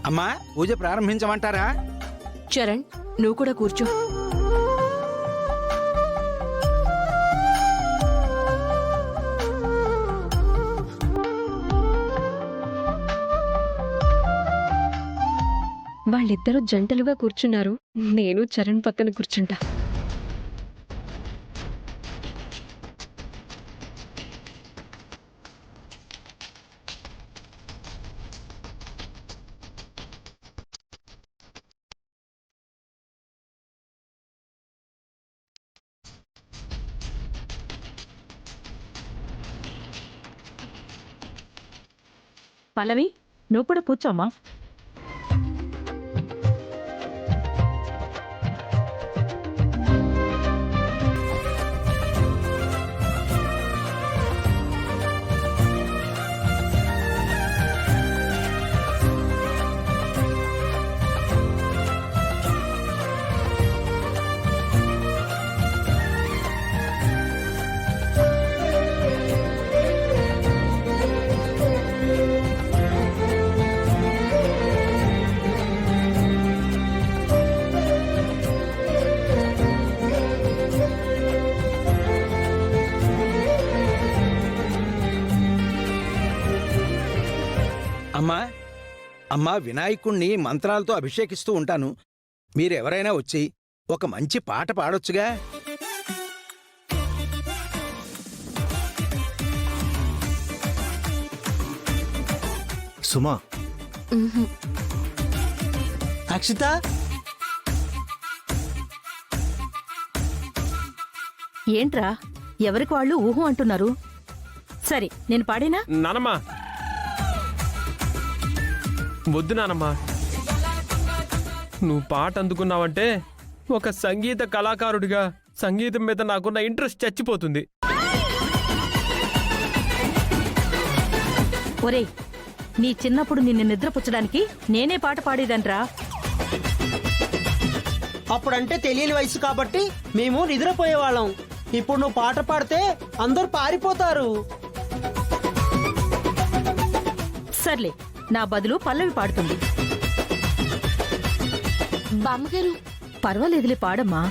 అమ్మా పూజ ప్రారంభించమంటారా? చరణ్, నువ్వు కూడా కూర్చో. వాళ్ళిద్దరూ జంటలుగా కూర్చున్నారు. నేను చరణ్ పక్కన కూర్చుంటా. పల్లవి, నువ్వు కూడా కూర్చోమ్మా. అమ్మా అమ్మా వినాయకుణ్ణి మంత్రాలతో అభిషేకిస్తూ ఉంటాను. మీరెవరైనా వచ్చి ఒక మంచి పాట పాడొచ్చుగా. సుమా, అక్షిత, ఏంట్రా ఎవరికి వాళ్ళు ఊహు అంటున్నారు? సరే, నేను పాడేనా? నానమ్మా, వద్దు నానమ్మా. నువ్వు పాట అందుకున్నావంటే ఒక సంగీత కళాకారుడిగా సంగీతం మీద నాకున్న ఇంట్రెస్ట్ చచ్చిపోతుంది. ఒరేయ్, నీ చిన్నప్పుడు నిన్ను నిద్రపుచ్చడానికి నేనే పాట పాడేదంట్రా. అప్పుడంటే తెలియని వయసు కాబట్టి మేము నిద్రపోయేవాళ్ళం. ఇప్పుడు నువ్వు పాట పాడితే అందరూ పారిపోతారు. సర్లే, నా బదులు పల్లవి పాడుతుంది. బామ్మగారు, పర్వాలేదులే, పాడమ్మా.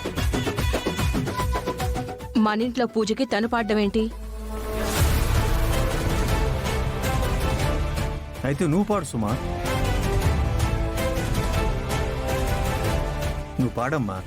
మన ఇంట్లో పూజకి తను పాడడం ఏంటి? అయితే నువ్వు పాడు సుమా. నువ్వు పాడమ్మా.